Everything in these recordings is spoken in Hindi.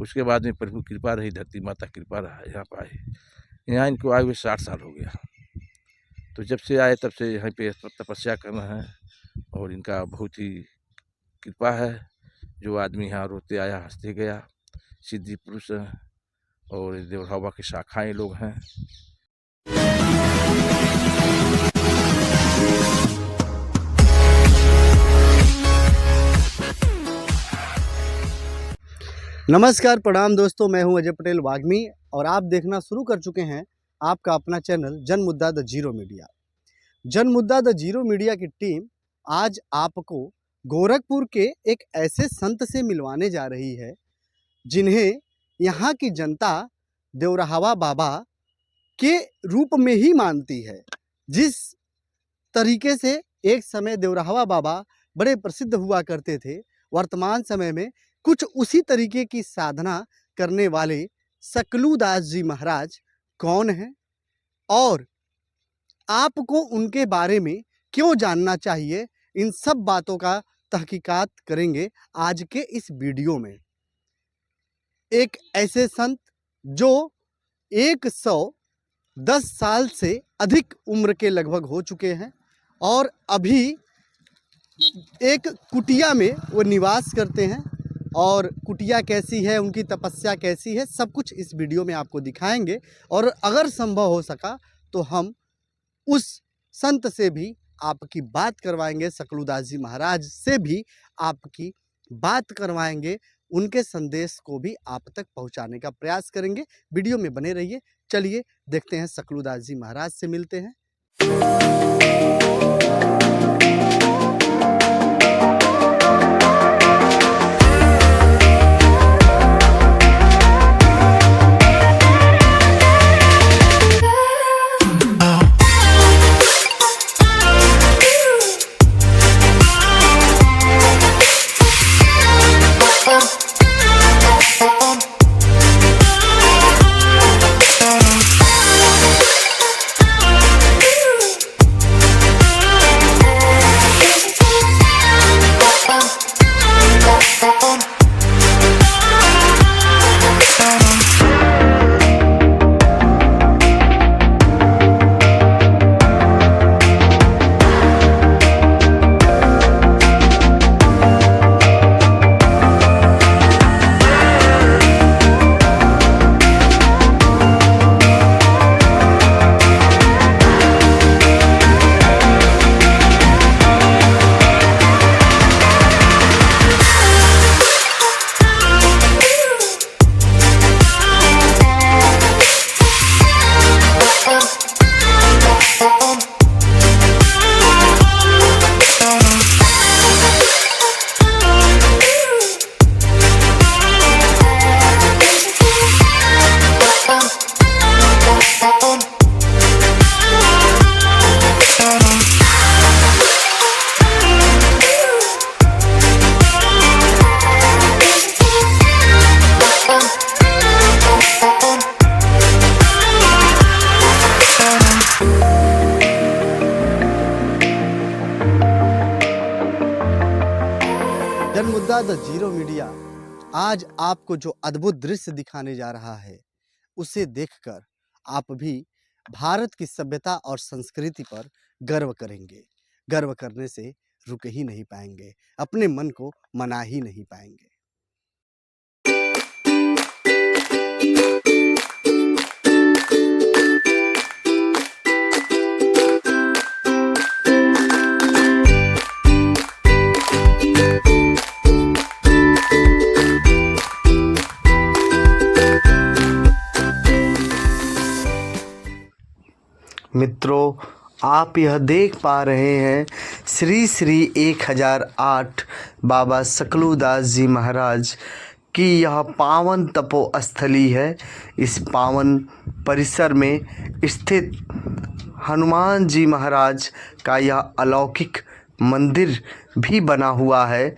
उसके बाद में प्रभु कृपा रही, धरती माता कृपा रहा, यहाँ पर आए। यहाँ इनको आए हुए 60 साल हो गया। तो जब से आए तब से यहाँ पे तपस्या करना है और इनका बहुत ही कृपा है। जो आदमी यहाँ रोते आया हंसते गया, सिद्धि पुरुष है और देवरा बाबा की शाखाएँ लोग हैं। नमस्कार, प्रणाम दोस्तों, मैं हूं अजय पटेल वाग्मी और आप देखना शुरू कर चुके हैं आपका अपना चैनल जन मुद्दा द जीरो मीडिया। जन मुद्दा द जीरो मीडिया की टीम आज आपको गोरखपुर के एक ऐसे संत से मिलवाने जा रही है जिन्हें यहाँ की जनता देवरावा बाबा के रूप में ही मानती है। जिस तरीके से एक समय देवरावा बाबा बड़े प्रसिद्ध हुआ करते थे, वर्तमान समय में कुछ उसी तरीके की साधना करने वाले सकलूदास जी महाराज कौन हैं और आपको उनके बारे में क्यों जानना चाहिए, इन सब बातों का तहकीकात करेंगे आज के इस वीडियो में। एक ऐसे संत जो 110 साल से अधिक उम्र के लगभग हो चुके हैं और अभी एक कुटिया में वो निवास करते हैं और कुटिया कैसी है, उनकी तपस्या कैसी है, सब कुछ इस वीडियो में आपको दिखाएंगे। और अगर संभव हो सका तो हम उस संत से भी आपकी बात करवाएंगे, सकलूदास जी महाराज से भी आपकी बात करवाएंगे, उनके संदेश को भी आप तक पहुंचाने का प्रयास करेंगे। वीडियो में बने रहिए। चलिए देखते हैं, सकलूदास जी महाराज से मिलते हैं। जन मुद्दा द जीरो मीडिया आज आपको जो अद्भुत दृश्य दिखाने जा रहा है, उसे देखकर आप भी भारत की सभ्यता और संस्कृति पर गर्व करेंगे। गर्व करने से रुक ही नहीं पाएंगे, अपने मन को मना ही नहीं पाएंगे। मित्रों, आप यह देख पा रहे हैं श्री श्री 1008 बाबा सकलूदास जी महाराज की यह पावन तपोस्थली है। इस पावन परिसर में स्थित हनुमान जी महाराज का यह अलौकिक मंदिर भी बना हुआ है।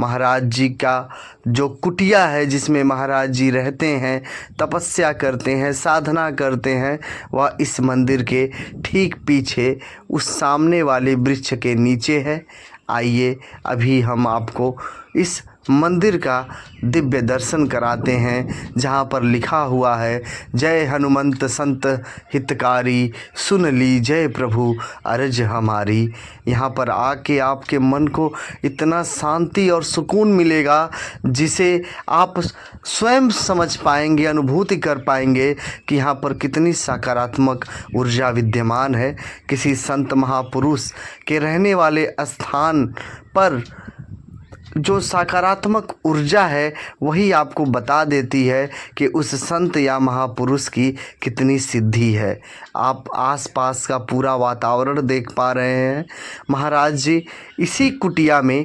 महाराज जी का जो कुटिया है जिसमें महाराज जी रहते हैं, तपस्या करते हैं, साधना करते हैं, वह इस मंदिर के ठीक पीछे उस सामने वाले वृक्ष के नीचे है। आइए अभी हम आपको इस मंदिर का दिव्य दर्शन कराते हैं, जहां पर लिखा हुआ है, जय हनुमंत संत हितकारी, सुन ली जय प्रभु अरज हमारी। यहाँ पर आके आपके मन को इतना शांति और सुकून मिलेगा जिसे आप स्वयं समझ पाएंगे, अनुभूति कर पाएंगे कि यहाँ पर कितनी सकारात्मक ऊर्जा विद्यमान है। किसी संत महापुरुष के रहने वाले स्थान पर जो सकारात्मक ऊर्जा है वही आपको बता देती है कि उस संत या महापुरुष की कितनी सिद्धि है। आप आसपास का पूरा वातावरण देख पा रहे हैं। महाराज जी इसी कुटिया में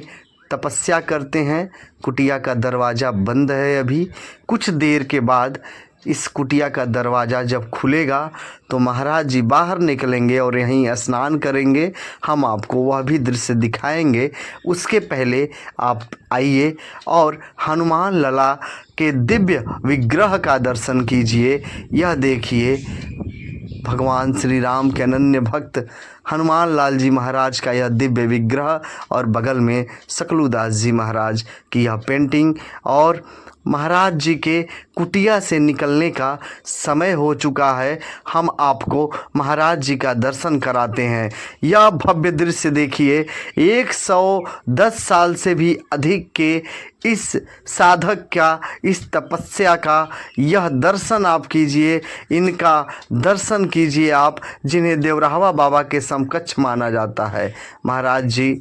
तपस्या करते हैं। कुटिया का दरवाज़ा बंद है अभी। कुछ देर के बाद इस कुटिया का दरवाज़ा जब खुलेगा तो महाराज जी बाहर निकलेंगे और यहीं स्नान करेंगे। हम आपको वह भी दृश्य दिखाएंगे। उसके पहले आप आइए और हनुमान लला के दिव्य विग्रह का दर्शन कीजिए। यह देखिए भगवान श्री राम के अनन्य भक्त हनुमान लाल जी महाराज का यह दिव्य विग्रह और बगल में सकलूदास जी महाराज की यह पेंटिंग। और महाराज जी के कुटिया से निकलने का समय हो चुका है। हम आपको महाराज जी का दर्शन कराते हैं। यह भव्य दृश्य देखिए। 110 साल से भी अधिक के इस साधक का, इस तपस्या का यह दर्शन आप कीजिए। इनका दर्शन कीजिए आप, जिन्हें देवरावा बाबा के समकक्ष माना जाता है। महाराज जी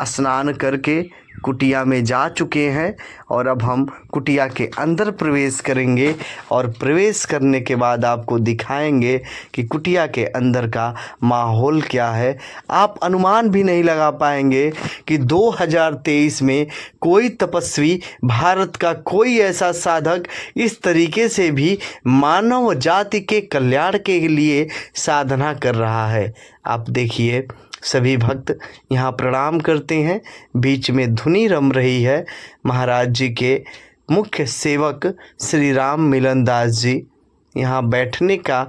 स्नान करके कुटिया में जा चुके हैं और अब हम कुटिया के अंदर प्रवेश करेंगे और प्रवेश करने के बाद आपको दिखाएंगे कि कुटिया के अंदर का माहौल क्या है। आप अनुमान भी नहीं लगा पाएंगे कि 2023 में कोई तपस्वी, भारत का कोई ऐसा साधक इस तरीके से भी मानव जाति के कल्याण के लिए साधना कर रहा है। आप देखिए सभी भक्त यहाँ प्रणाम करते हैं। बीच में धुनी रम रही है। महाराज जी के मुख्य सेवक श्री राम मिलन दास जी यहाँ बैठने का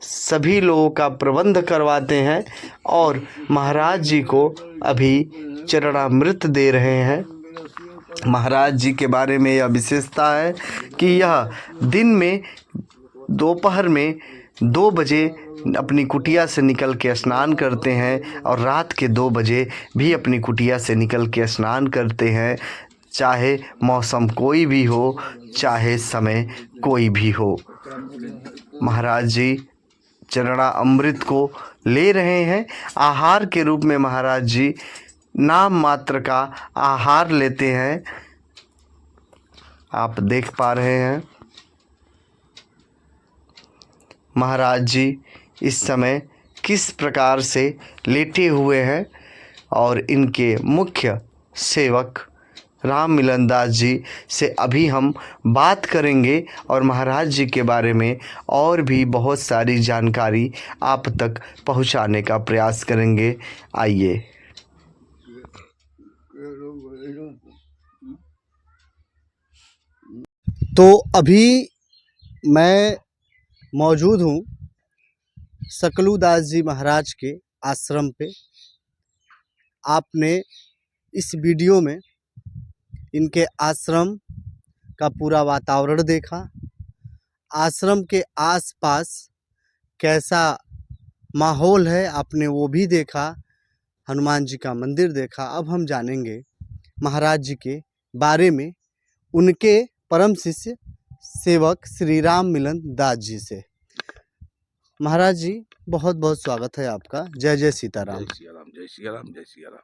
सभी लोगों का प्रबंध करवाते हैं और महाराज जी को अभी चरणामृत दे रहे हैं। महाराज जी के बारे में यह विशेषता है कि यह दिन में दोपहर में 2 बजे अपनी कुटिया से निकल के स्नान करते हैं और रात के 2 बजे भी अपनी कुटिया से निकल के स्नान करते हैं। चाहे मौसम कोई भी हो, चाहे समय कोई भी हो। महाराज जी चरणा अमृत को ले रहे हैं। आहार के रूप में महाराज जी नाम मात्र का आहार लेते हैं। आप देख पा रहे हैं महाराज जी इस समय किस प्रकार से लेटे हुए हैं और इनके मुख्य सेवक राम मिलन दास जी से अभी हम बात करेंगे और महाराज जी के बारे में और भी बहुत सारी जानकारी आप तक पहुंचाने का प्रयास करेंगे। आइए। तो अभी मैं मौजूद हूँ सकलूदास जी महाराज के आश्रम पे। आपने इस वीडियो में इनके आश्रम का पूरा वातावरण देखा। आश्रम के आसपास कैसा माहौल है आपने वो भी देखा। हनुमान जी का मंदिर देखा। अब हम जानेंगे महाराज जी के बारे में उनके परम शिष्य सेवक श्री राम मिलन दास जी से। महाराज जी बहुत बहुत स्वागत है आपका। जय जय सीताराम। जय सिया राम, जय सिया राम, जय सिया राम।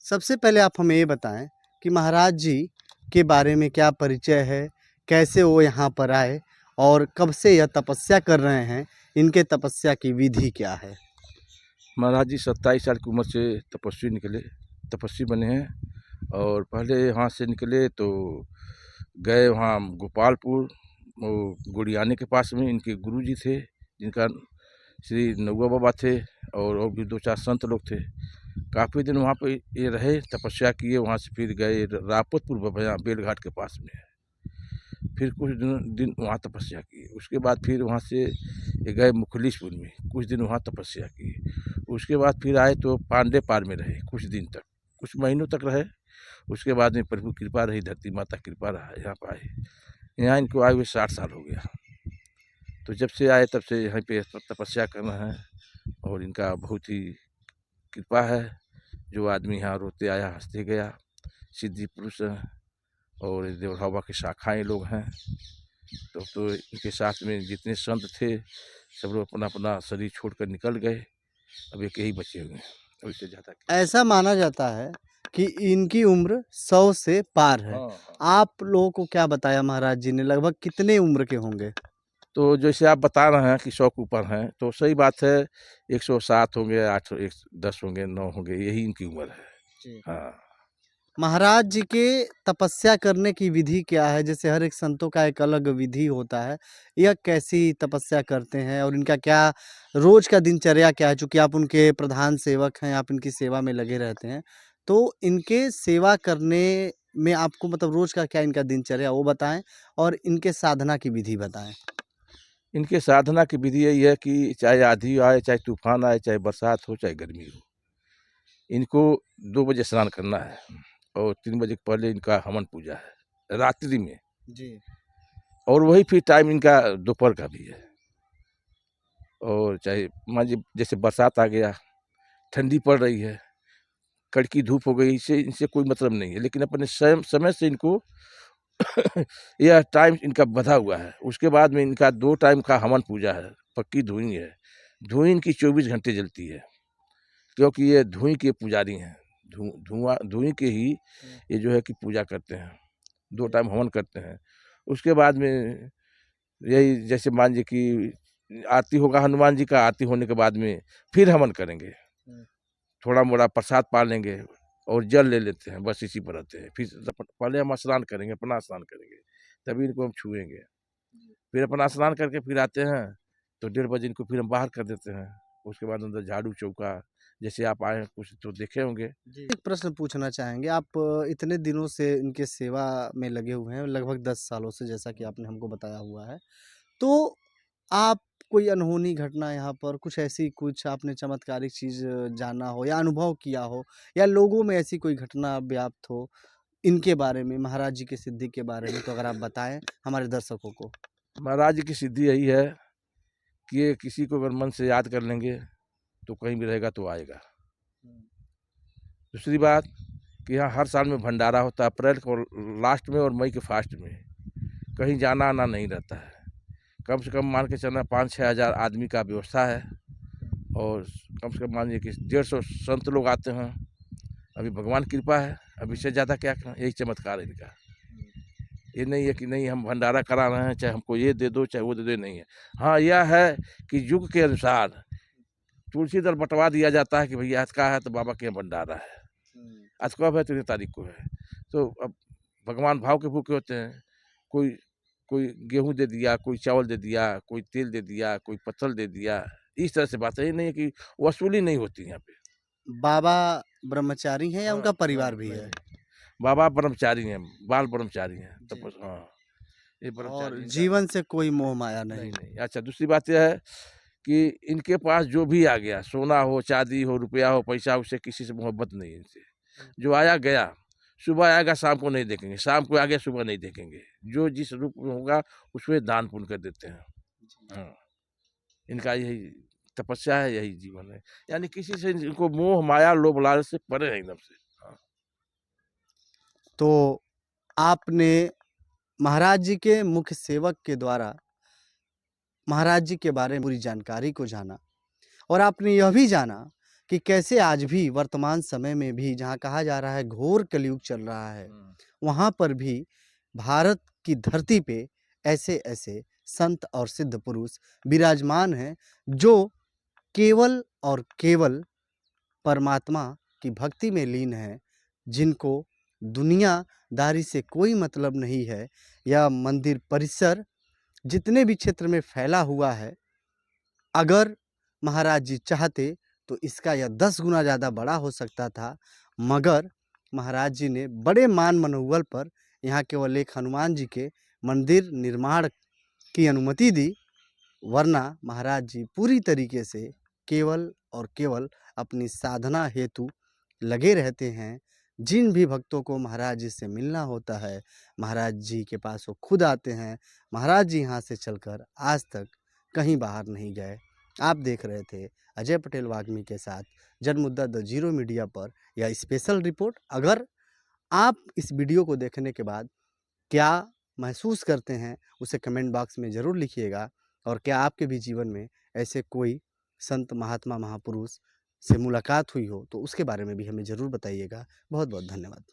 सबसे पहले आप हमें ये बताएं कि महाराज जी के बारे में क्या परिचय है, कैसे वो यहाँ पर आए और कब से यह तपस्या कर रहे हैं, इनके तपस्या की विधि क्या है। महाराज जी 27 साल की उम्र से तपस्वी बने हैं। और पहले वहाँ से निकले तो गए वहाँ गोपालपुर, वो गुड़ियाने के पास में इनके गुरुजी थे, जिनका श्री नौआ बाबा थे और भी 2-4 संत लोग थे। काफ़ी दिन वहाँ पे ये रहे, तपस्या किए। वहाँ से फिर गए रापतपुर बाबा बेलघाट के पास में है। फिर कुछ दिन वहाँ तपस्या की। उसके बाद फिर वहाँ से ये गए मुखलिसपुर में, कुछ दिन वहाँ तपस्या की। उसके बाद फिर आए तो पांडे पार में रहे कुछ दिन तक, कुछ महीनों तक रहे। उसके बाद में प्रभु कृपा रही, धरती माता कृपा रहा, यहाँ पर आए। यहाँ इनको आए हुए 60 साल हो गया। तो जब से आए तब से यहाँ पे तपस्या कर रहे हैं और इनका बहुत ही कृपा है। जो आदमी यहाँ रोते आया हंसते गया, सिद्धि पुरुष हैं और देवरा बाबा की शाखाएँ लोग हैं। तो इनके साथ में जितने संत थे सब लोग अपना अपना शरीर छोड़कर निकल गए। अब एक यही बचे हुए हैं, अब इससे ज़्यादा ऐसा माना जाता है कि इनकी उम्र 100 से पार है। हाँ, हाँ। आप लोगों को क्या बताया महाराज जी ने, लगभग कितने उम्र के होंगे? तो जैसे आप बता रहे हैं कि 100 के ऊपर हैं, तो सही बात है। 107 होंगे, 8 10 होंगे, 9 होंगे, यही इनकी उम्र है। जी। हाँ। महाराज जी के तपस्या करने की विधि क्या है? जैसे हर एक संतों का एक अलग विधि होता है। यह कैसी तपस्या करते हैं और इनका क्या रोज़ का दिनचर्या क्या है? चूँकि आप उनके प्रधान सेवक हैं, आप इनकी सेवा में लगे रहते हैं। तो इनके सेवा करने में आपको मतलब रोज़ का क्या इनका दिनचर्या वो बताएँ और इनके साधना की विधि बताएँ? इनके साधना की विधि यही है कि चाहे आँधी आए, चाहे तूफ़ान आए, चाहे बरसात हो, चाहे गर्मी हो, इनको 2 बजे स्नान करना है और 3 बजे के पहले इनका हवन पूजा है, रात्रि में। जी। और वही फिर टाइम इनका दोपहर का भी है। और चाहे मान लीजिए जैसे बरसात आ गया, ठंडी पड़ रही है, कड़की धूप हो गई, इससे इनसे कोई मतलब नहीं है। लेकिन अपने समय से इनको यह टाइम इनका बँधा हुआ है। उसके बाद में इनका 2 टाइम का हवन पूजा है, पक्की धुईं है। धुईं इनकी 24 घंटे जलती है, क्योंकि ये धुईं के पुजारी हैं। धुईं के ही ये जो है कि पूजा करते हैं, 2 टाइम हवन करते हैं। उसके बाद में यही जैसे मान लीजिए कि आरती होगा हनुमान जी का, आरती होने के बाद में फिर हवन करेंगे। थोड़ा-मोड़ा प्रसाद पा लेंगे और जल ले लेते हैं, बस इसी पर रहते हैं। फिर पहले हम स्नान करेंगे, अपना स्नान करेंगे, तभी इनको हम छुएँगे। फिर अपना स्नान करके फिर आते हैं, तो 1:30 बजे इनको फिर हम बाहर कर देते हैं। उसके बाद अंदर झाड़ू चौका, जैसे आप आए हैं कुछ तो देखे होंगे। जी। एक प्रश्न पूछना चाहेंगे, आप इतने दिनों से इनके सेवा में लगे हुए हैं, लगभग 10 सालों से जैसा कि आपने हमको बताया हुआ है। तो आप कोई अनहोनी घटना यहाँ पर कुछ ऐसी कुछ आपने चमत्कारिक चीज़ जाना हो या अनुभव किया हो या लोगों में ऐसी कोई घटना व्याप्त हो, इनके बारे में, महाराज जी की सिद्धि के बारे में तो अगर आप बताएँ हमारे दर्शकों को? महाराज जी की सिद्धि यही है कि ये किसी को अगर मन से याद कर लेंगे, तो कहीं भी रहेगा तो आएगा। दूसरी बात कि यहाँ हर साल में भंडारा होता है, अप्रैल को लास्ट में और मई के फास्ट में। कहीं जाना-आना नहीं रहता है। कम से कम मान के चलना 5-6 हज़ार आदमी का व्यवस्था है और कम से कम मान लीजिए कि 150 संत लोग आते हैं। अभी भगवान की कृपा है, अब इससे ज़्यादा क्या कहें, यही चमत्कार है इनका। ये नहीं है कि नहीं हम भंडारा करा रहे हैं, चाहे हमको ये दे दो, चाहे वो दे दो, नहीं है। हाँ, यह है कि युग के अनुसार तुलसी दल बँटवा दिया जाता है कि भैया आज का है तो बाबा के यहाँ भंडारा है। आज कब है तो इतनी तारीख को है। तो अब भगवान भाव के भूखे होते हैं। कोई कोई गेहूँ दे दिया, कोई चावल दे दिया, कोई तेल दे दिया, कोई पत्तल दे दिया। इस तरह से बात है, ये नहीं है कि वसूली नहीं होती यहाँ पे। बाबा ब्रह्मचारी हैं या हाँ, उनका परिवार नहीं, भी नहीं, है? नहीं। बाबा ब्रह्मचारी हैं, बाल ब्रह्मचारी हैं। जी। हाँ, ये और ब्रह्मचारी इनका जीवन से कोई मोह माया नहीं, नहीं। नहीं। अच्छा दूसरी बात ये है कि इनके पास जो भी आ गया, सोना हो, चाँदी हो, रुपया हो, पैसा हो, उससे किसी से मोहब्बत नहीं है इनसे। जो आया गया, सुबह आएगा शाम को नहीं देखेंगे, शाम को आ गया सुबह नहीं देखेंगे। जो जिस रूप में होगा उसमें दान पुण्य कर देते हैं। हाँ, इनका यही तपस्या है, यही जीवन है। यानी किसी से इनको मोह, माया, लोभ, लालच से परे हैं एकदम से। हाँ। तो आपने महाराज जी के मुख्य सेवक के द्वारा महाराज जी के बारे में पूरी जानकारी को जाना और आपने यह भी जाना कि कैसे आज भी वर्तमान समय में भी जहाँ कहा जा रहा है घोर कलयुग चल रहा है, वहाँ पर भी भारत की धरती पे ऐसे-ऐसे संत और सिद्ध पुरुष विराजमान हैं, जो केवल और केवल परमात्मा की भक्ति में लीन हैं, जिनको दुनियादारी से कोई मतलब नहीं है। यह मंदिर परिसर जितने भी क्षेत्र में फैला हुआ है, अगर महाराज जी चाहते तो इसका यह 10 गुना ज़्यादा बड़ा हो सकता था, मगर महाराज जी ने बड़े मान मनौवल पर यहाँ केवल एक हनुमान जी के मंदिर निर्माण की अनुमति दी, वरना महाराज जी पूरी तरीके से केवल और केवल अपनी साधना हेतु लगे रहते हैं। जिन भी भक्तों को महाराज जी से मिलना होता है, महाराज जी के पास वो खुद आते हैं। महाराज जी यहाँ से चलकर आज तक कहीं बाहर नहीं गए। आप देख रहे थे अजय पटेल वाग्मी के साथ जनमुद्दा द जीरो मीडिया पर यह स्पेशल रिपोर्ट। अगर आप इस वीडियो को देखने के बाद क्या महसूस करते हैं, उसे कमेंट बॉक्स में ज़रूर लिखिएगा। और क्या आपके भी जीवन में ऐसे कोई संत, महात्मा, महापुरुष से मुलाकात हुई हो, तो उसके बारे में भी हमें ज़रूर बताइएगा। बहुत बहुत धन्यवाद।